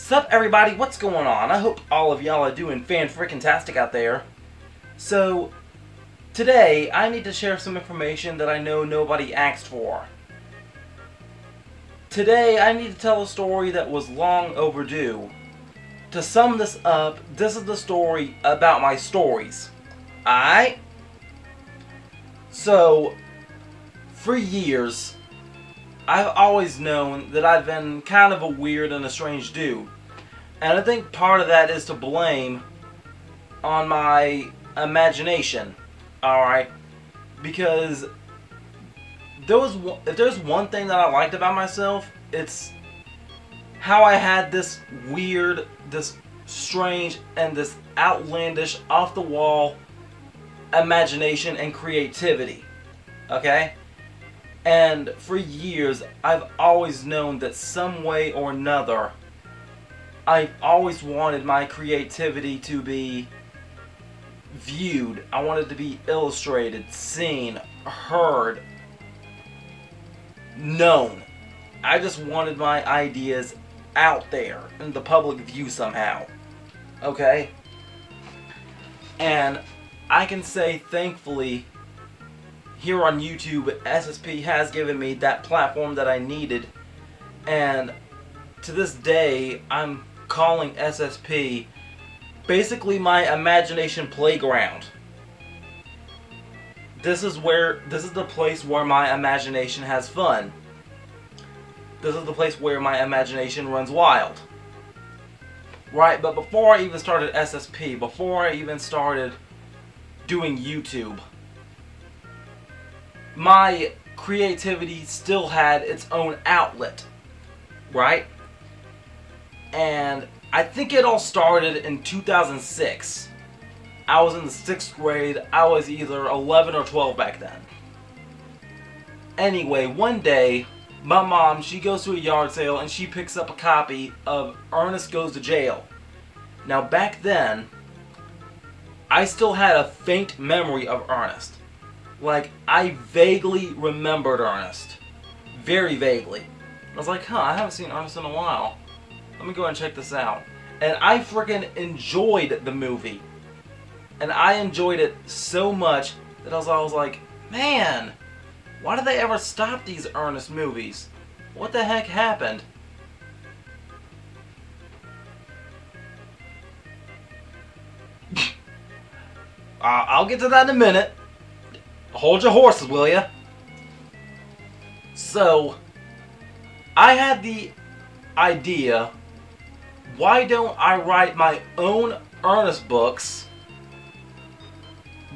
Sup everybody, what's going on? I hope all of y'all are doing fan-frickin-tastic out there. So, today I need to share some information that I know nobody asked for. Today I need to tell a story that was long overdue. To sum this up, this is the story about my stories. Alright? So, for years, I've always known that I've been kind of a weird and a strange dude. And I think part of that is to blame on my imagination. Alright? Because if there's one thing that I liked about myself, it's how I had this weird, this strange, and this outlandish, off-the-wall imagination and creativity. Okay? And for years, I've always known that some way or another, I've always wanted my creativity to be viewed. I wanted to be illustrated, seen, heard, known. I just wanted my ideas out there in the public view somehow. Okay? And I can say, thankfully, here on YouTube, SSP has given me that platform that I needed, and to this day, I'm calling SSP basically my imagination playground. This is the place where my imagination has fun. This is the place where my imagination runs wild. Right, but before I even started SSP, before I even started doing YouTube, my creativity still had its own outlet, right? And I think it all started in 2006. I was in the 6th grade. I was either 11 or 12 back then. Anyway, one day, my mom, she goes to a yard sale and she picks up a copy of Ernest Goes to Jail. Now back then, I still had a faint memory of Ernest. Like, I vaguely remembered Ernest. Very vaguely. I was like, I haven't seen Ernest in a while. Let me go and check this out. And I freaking enjoyed the movie. And I enjoyed it so much that I was like, man, why did they ever stop these Ernest movies? What the heck happened? I'll get to that in a minute. Hold your horses, will ya? So, I had the idea, why don't I write my own Ernest books?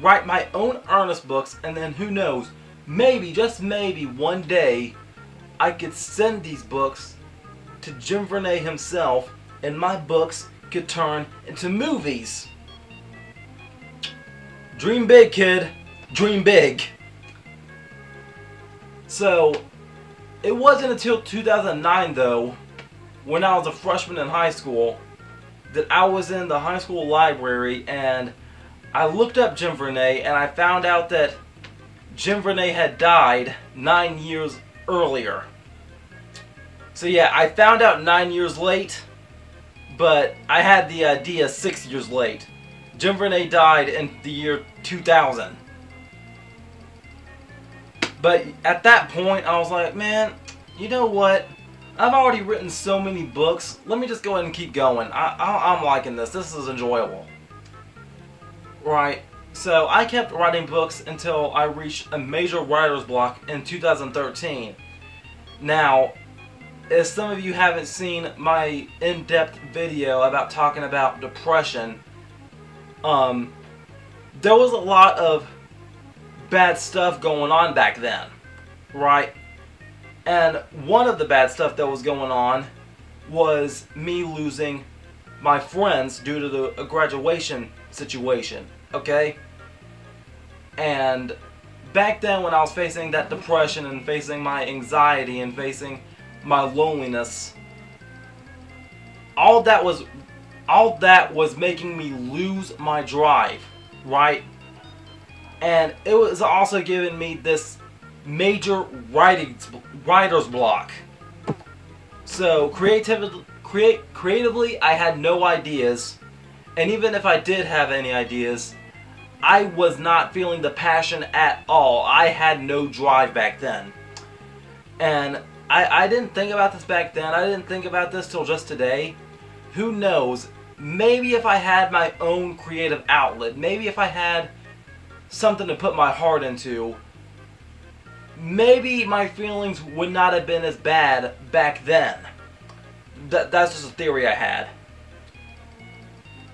Write my own Ernest books, and then who knows, maybe, just maybe, one day, I could send these books to Jim Vernay himself, and my books could turn into movies. Dream big, kid. Dream big. So, it wasn't until 2009 though, when I was a freshman in high school, that I was in the high school library and I looked up Jim Vernay and I found out that Jim Vernay had died 9 years earlier. So yeah, I found out 9 years late, but I had the idea 6 years late. Jim Vernay died in the year 2000. But at that point, I was like, man, you know what? I've already written so many books. Let me just go ahead and keep going. I'm liking this. This is enjoyable. Right. So I kept writing books until I reached a major writer's block in 2013. Now, if some of you haven't seen my in-depth video about talking about depression, there was a lot of bad stuff going on back then, right? And one of the bad stuff that was going on was me losing my friends due to a graduation situation, okay? And back then when I was facing that depression and facing my anxiety and facing my loneliness, all that was making me lose my drive, right? And it was also giving me this major writer's block. So creatively, I had no ideas, and even if I did have any ideas, I was not feeling the passion at all. I had no drive back then. And I didn't think about this back then. I didn't think about this till just today. Who knows? Maybe if I had my own creative outlet, maybe if I had something to put my heart into, maybe my feelings would not have been as bad back then. That's just a theory I had.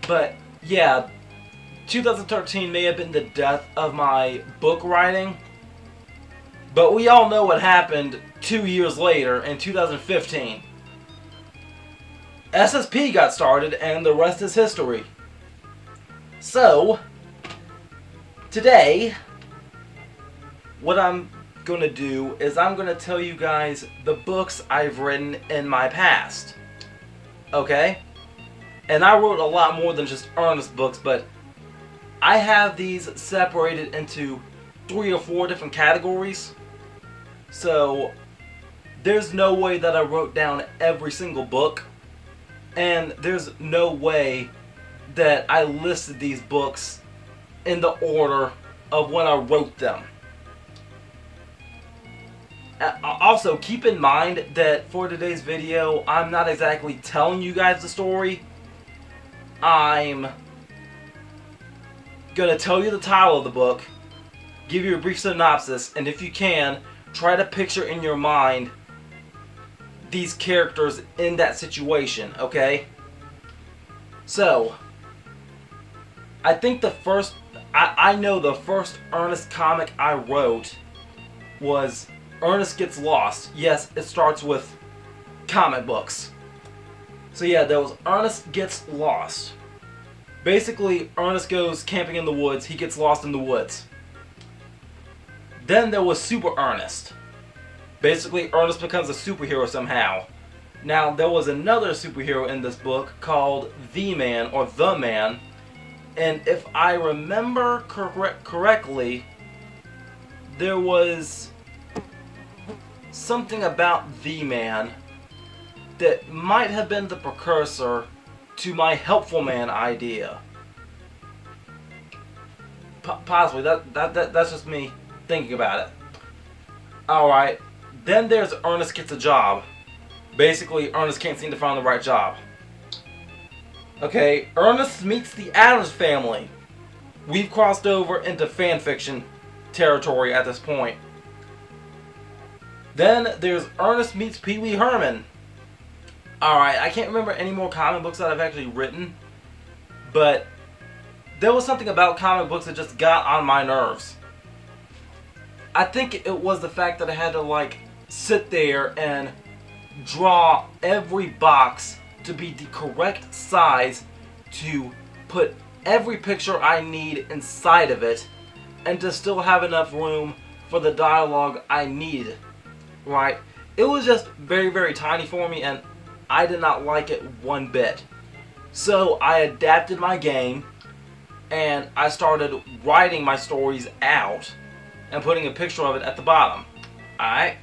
But yeah, 2013 may have been the death of my book writing, but we all know what happened 2 years later in 2015. SSP got started and the rest is history. So, today, what I'm going to do is I'm going to tell you guys the books I've written in my past. Okay? And I wrote a lot more than just Ernest books, but I have these separated into 3 or 4 different categories. So, there's no way that I wrote down every single book. And there's no way that I listed these books in the order of when I wrote them. Also, keep in mind that for today's video, I'm not exactly telling you guys the story. I'm gonna tell you the title of the book, give you a brief synopsis, and if you can, try to picture in your mind these characters in that situation, okay? So, I think I know the first Ernest comic I wrote was Ernest Gets Lost. Yes, it starts with comic books. So yeah, there was Ernest Gets Lost. Basically, Ernest goes camping in the woods, he gets lost in the woods. Then there was Super Ernest. Basically, Ernest becomes a superhero somehow. Now, there was another superhero in this book called The Man, or The Man. And if I remember correctly, there was something about The Man that might have been the precursor to my Helpful Man idea. Possibly. That's just me thinking about it. Alright. Then there's Ernest Gets a Job. Basically, Ernest can't seem to find the right job. Okay, Ernest meets the Addams Family. We've crossed over into fanfiction territory at this point. Then there's Ernest meets Pee Wee Herman. Alright, I can't remember any more comic books that I've actually written, but there was something about comic books that just got on my nerves. I think it was the fact that I had to sit there and draw every box to be the correct size to put every picture I need inside of it and to still have enough room for the dialogue I need. Right? It was just very, very tiny for me and I did not like it one bit. So I adapted my game and I started writing my stories out and putting a picture of it at the bottom. Alright?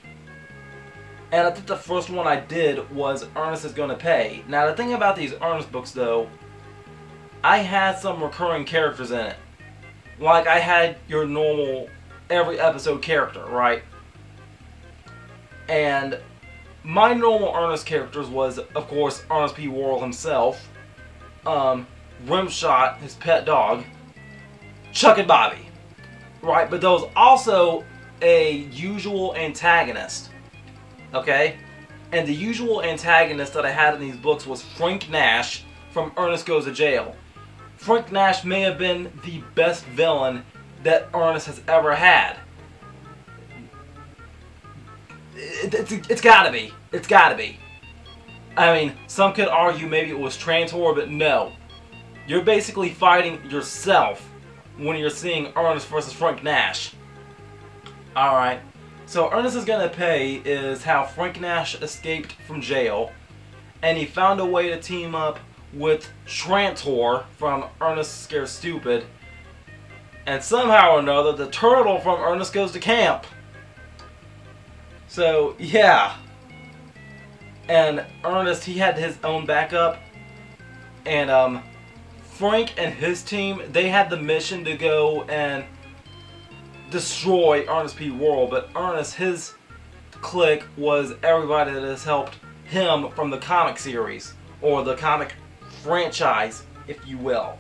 And I think the first one I did was Ernest Is Gonna Pay. Now the thing about these Ernest books though, I had some recurring characters in it. Like I had your normal every episode character, right? And my normal Ernest characters was, of course, Ernest P. Worrell himself, Rimshot, his pet dog, Chuck and Bobby. Right, but there was also a usual antagonist. Okay? And the usual antagonist that I had in these books was Frank Nash from Ernest Goes to Jail. Frank Nash may have been the best villain that Ernest has ever had. It's gotta be. It's gotta be. I mean, some could argue maybe it was Trantor, but no. You're basically fighting yourself when you're seeing Ernest versus Frank Nash. Alright, so Ernest Is Gonna Pay is how Frank Nash escaped from jail, and he found a way to team up with Trantor from Ernest Scared Stupid, and somehow or another, the turtle from Ernest Goes to Camp. So, yeah. And Ernest, he had his own backup. And Frank and his team, they had the mission to go and destroy Ernest P. Worrell. But Ernest, his clique was everybody that has helped him from the comic series. Or the comic franchise, if you will.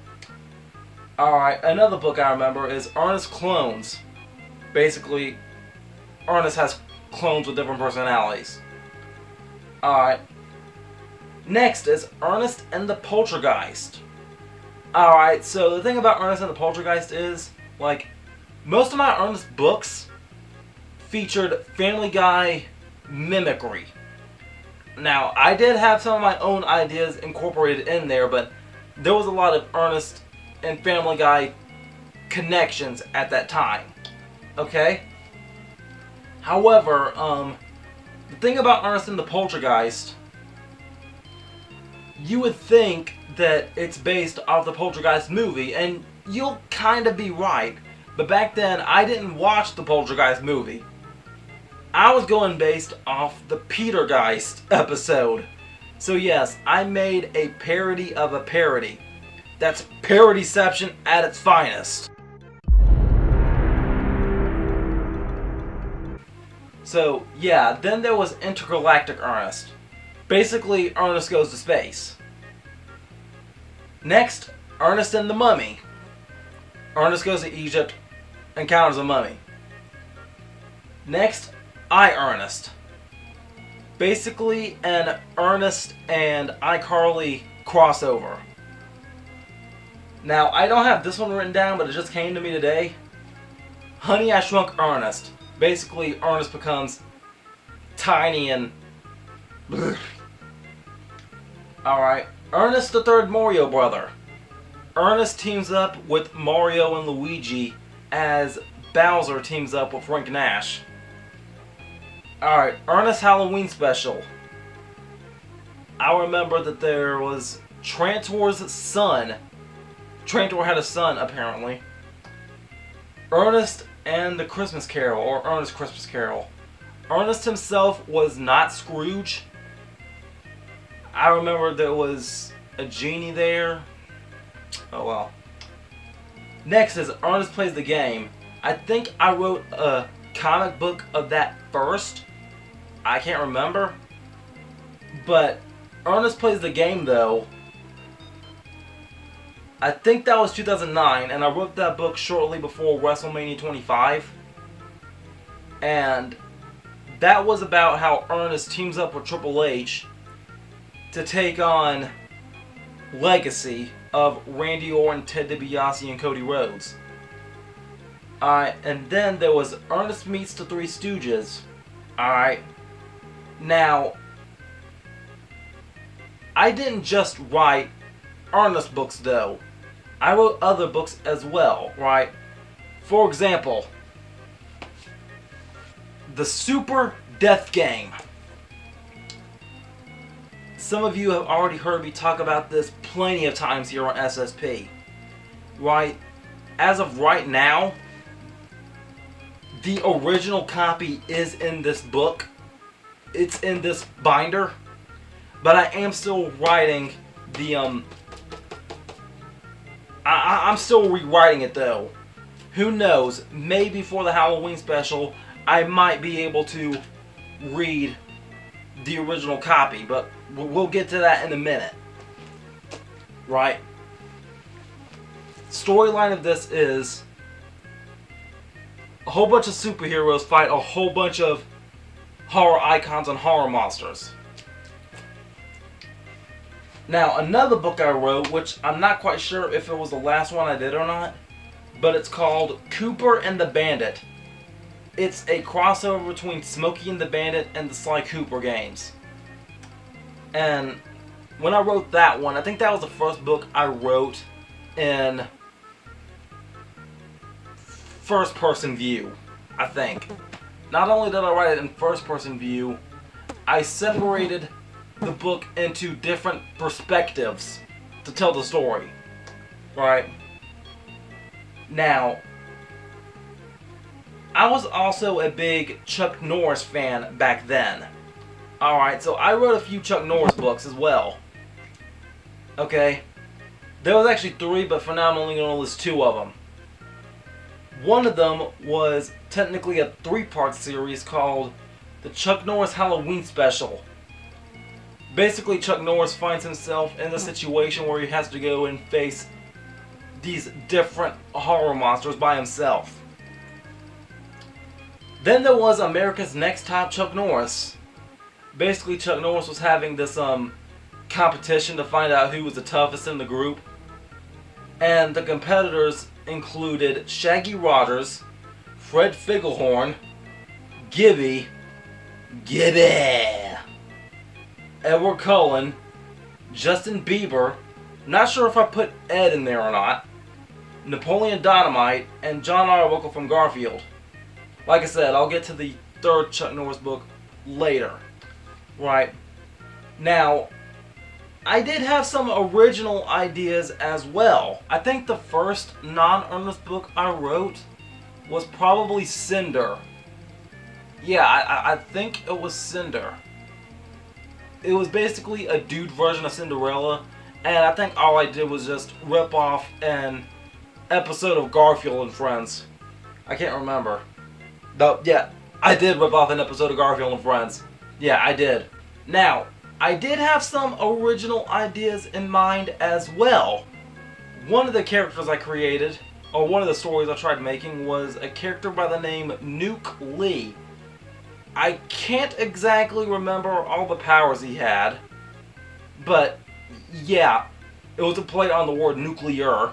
Alright, another book I remember is Ernest Clones. Basically, Ernest has clones with different personalities. Alright. Next is Ernest and the Poltergeist. Alright, so the thing about Ernest and the Poltergeist is, like, most of my Ernest books featured Family Guy mimicry. Now, I did have some of my own ideas incorporated in there, but there was a lot of Ernest and Family Guy connections at that time. Okay? However, the thing about Ernest and the Poltergeist, you would think that it's based off the Poltergeist movie, and you'll kind of be right, but back then I didn't watch the Poltergeist movie. I was going based off the Petergeist episode. So yes, I made a parody of a parody. That's parodyception at its finest. So yeah, then there was Intergalactic Ernest. Basically, Ernest goes to space. Next, Ernest and the Mummy. Ernest goes to Egypt, encounters a mummy. Next, I, Ernest. Basically an Ernest and iCarly crossover. Now, I don't have this one written down, but it just came to me today. Honey, I Shrunk Ernest. Basically, Ernest becomes tiny and... Alright, Ernest the Third Mario Brother. Ernest teams up with Mario and Luigi as Bowser teams up with Frank Nash. Alright, Ernest Halloween Special. I remember that there was Trantor's son. Trantor had a son, apparently. Ernest and the Christmas Carol, or Ernest Christmas Carol. Ernest himself was not Scrooge. I remember there was a genie there. Oh well. Next is Ernest Plays the Game. I think I wrote a comic book of that first. I can't remember. But Ernest Plays the Game, though, I think that was 2009, and I wrote that book shortly before WrestleMania 25. And that was about how Ernest teams up with Triple H to take on Legacy of Randy Orton, Ted DiBiase, and Cody Rhodes. Alright, and then there was Ernest Meets the Three Stooges. Alright, now, I didn't just write Ernest books though. I wrote other books as well, right? For example, The Super Death Game. Some of you have already heard me talk about this plenty of times here on SSP. Right? As of right now, the original copy is in this book. It's in this binder. But I am still writing the, I'm still rewriting it though. Who knows? Maybe for the Halloween special, I might be able to read the original copy, but we'll get to that in a minute. Right? Storyline of this is a whole bunch of superheroes fight a whole bunch of horror icons and horror monsters. Now, another book I wrote, which I'm not quite sure if it was the last one I did or not, but it's called Cooper and the Bandit. It's a crossover between Smokey and the Bandit and the Sly Cooper games. And when I wrote that one, I think that was the first book I wrote in first-person view, I think. Not only did I write it in first-person view, I separated the book into different perspectives to tell the story. Right? Now, I was also a big Chuck Norris fan back then. Alright, so I wrote a few Chuck Norris books as well. Okay? There was actually 3, but for now I'm only going to list 2 of them. One of them was technically a 3-part series called the Chuck Norris Halloween Special. Basically, Chuck Norris finds himself in a situation where he has to go and face these different horror monsters by himself. Then there was America's Next Top Chuck Norris. Basically, Chuck Norris was having this competition to find out who was the toughest in the group. And the competitors included Shaggy Rogers, Fred Figglehorn, Gibby, Edward Cullen, Justin Bieber, not sure if I put Ed in there or not, Napoleon Dynamite, and John Arbuckle from Garfield. Like I said, I'll get to the 3rd Chuck Norris book later. Right. Now, I did have some original ideas as well. I think the first non-Ernest book I wrote was probably Cinder. Yeah, I think it was Cinder. It was basically a dude version of Cinderella, and I think all I did was just rip off an episode of Garfield and Friends. I can't remember. No, yeah, I did rip off an episode of Garfield and Friends. Yeah, I did. Now, I did have some original ideas in mind as well. One of the characters I created, or one of the stories I tried making, was a character by the name Nuke Lee. I can't exactly remember all the powers he had, but yeah, it was a play on the word nuclear.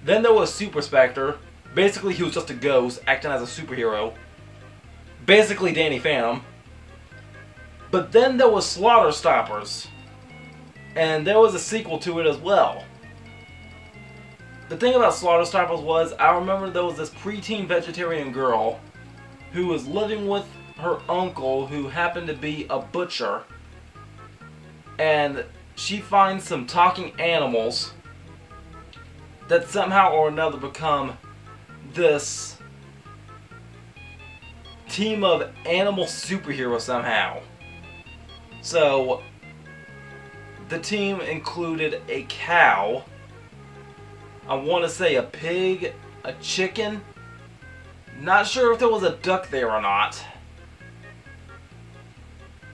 Then there was Super Spectre. Basically, he was just a ghost acting as a superhero. Basically, Danny Phantom. But then there was Slaughter Stoppers, and there was a sequel to it as well. The thing about Slaughter Stoppers was, I remember there was this preteen vegetarian girl who was living with her uncle who happened to be a butcher, and she finds some talking animals that somehow or another become this team of animal superheroes somehow. So, the team included a cow, I want to say a pig, a chicken, not sure if there was a duck there or not,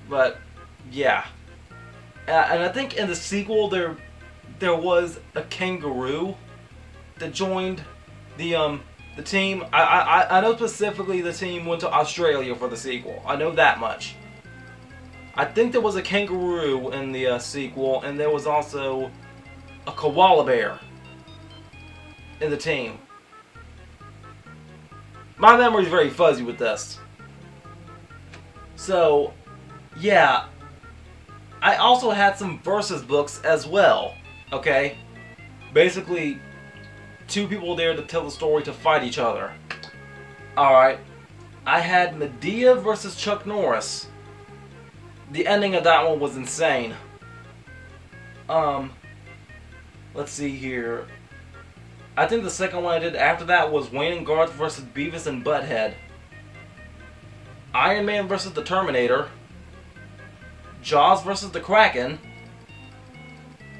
but yeah. And I think in the sequel there was a kangaroo that joined the team. I know specifically the team went to Australia for the sequel. I know that much. I think there was a kangaroo in the sequel, and there was also a koala bear in the team. My memory's very fuzzy with this. So, yeah. I also had some versus books as well, okay? Basically, 2 people there to tell the story to fight each other. Alright. I had Medea versus Chuck Norris. The ending of that one was insane. Let's see here. I think the second one I did after that was Wayne and Garth versus Beavis and Butthead. Iron Man versus the Terminator. Jaws versus the Kraken.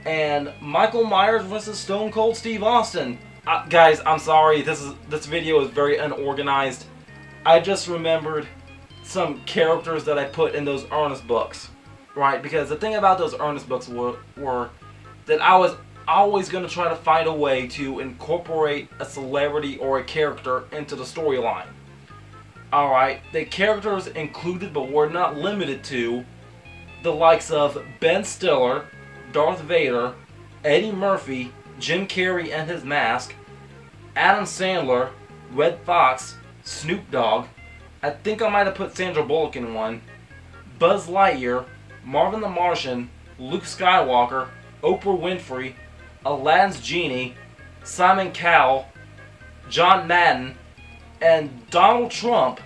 And Michael Myers versus Stone Cold Steve Austin. Guys, I'm sorry, this video is very unorganized. I just remembered some characters that I put in those Ernest books, right? Because the thing about those Ernest books were that I was always going to try to find a way to incorporate a celebrity or a character into the storyline. Alright, the characters included but were not limited to the likes of Ben Stiller, Darth Vader, Eddie Murphy, Jim Carrey and his mask, Adam Sandler, Red Fox, Snoop Dogg, I think I might have put Sandra Bullock in one, Buzz Lightyear, Marvin the Martian, Luke Skywalker, Oprah Winfrey, Aladdin's Genie, Simon Cowell, John Madden, and Donald Trump.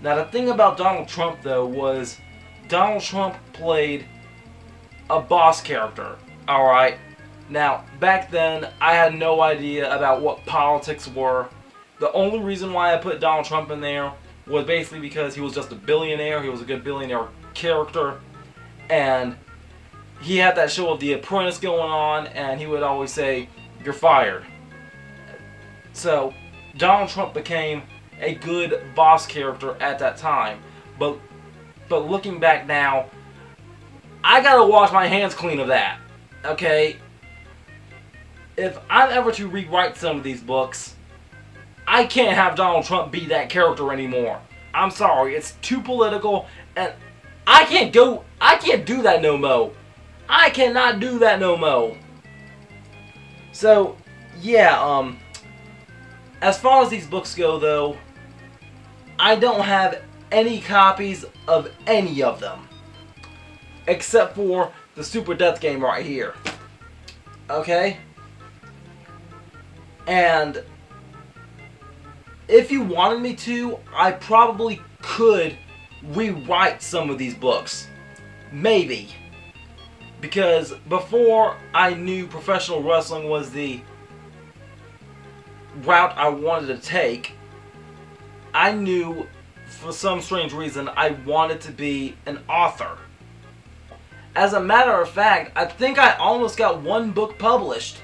Now the thing about Donald Trump though was Donald Trump played a boss character, alright? Now, back then, I had no idea about what politics were. The only reason why I put Donald Trump in there was basically because he was just a billionaire. He was a good billionaire character, and he had that show of The Apprentice going on, and he would always say, "You're fired." So Donald Trump became a good boss character at that time, but looking back now, I gotta wash my hands clean of that. Okay, if I'm ever to rewrite some of these books, I can't have Donald Trump be that character anymore. I'm sorry, it's too political, and I can't do that no mo. I cannot do that no mo. So, yeah, as far as these books go though, I don't have any copies of any of them. Except for the Super Death game right here. Okay? And if you wanted me to, I probably could rewrite some of these books. Maybe. Because before I knew professional wrestling was the route I wanted to take, I knew for some strange reason I wanted to be an author. As a matter of fact, I think I almost got one book published.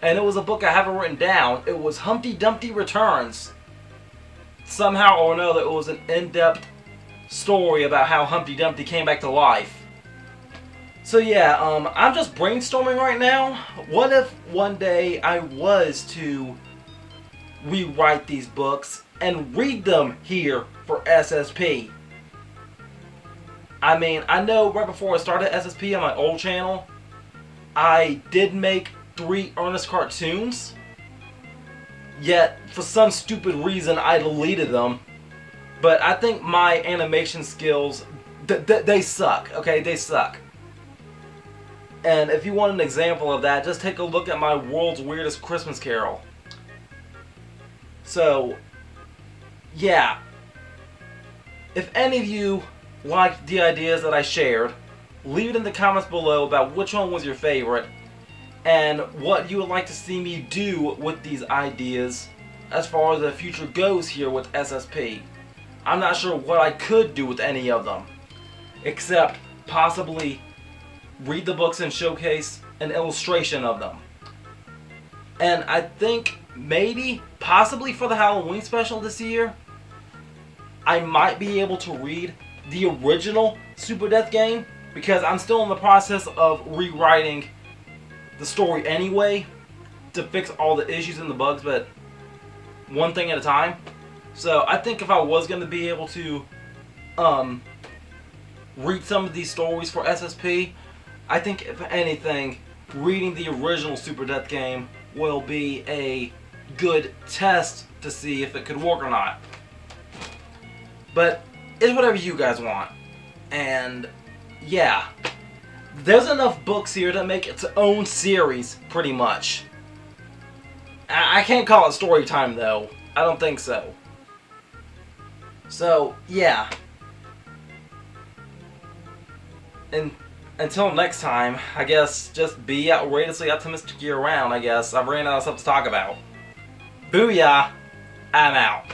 And it was a book I haven't written down. It was Humpty Dumpty Returns. Somehow or another, it was an in-depth story about how Humpty Dumpty came back to life. So yeah, I'm just brainstorming right now. What if one day I was to rewrite these books and read them here for SSP? I mean, I know right before I started SSP on my old channel, I did make 3 Ernest cartoons, yet for some stupid reason I deleted them. But I think my animation skills, they suck, okay? They suck. And if you want an example of that, just take a look at my World's Weirdest Christmas Carol. So, yeah. If any of you liked the ideas that I shared, leave it in the comments below about which one was your favorite and what you would like to see me do with these ideas as far as the future goes here with SSP. I'm not sure what I could do with any of them, except possibly read the books and showcase an illustration of them. And I think maybe, possibly for the Halloween special this year, I might be able to read the original Super Death game, because I'm still in the process of rewriting the story anyway to fix all the issues and the bugs, but one thing at a time. So I think if I was going to be able to read some of these stories for SSP, I think if anything, reading the original Super Death game will be a good test to see if it could work or not. But it's whatever you guys want. And yeah, there's enough books here to make its own series, pretty much. I can't call it story time though. I don't think so. So yeah. And until next time, I guess just be outrageously optimistic year round, I guess. I've ran out of stuff to talk about. Booyah! I'm out.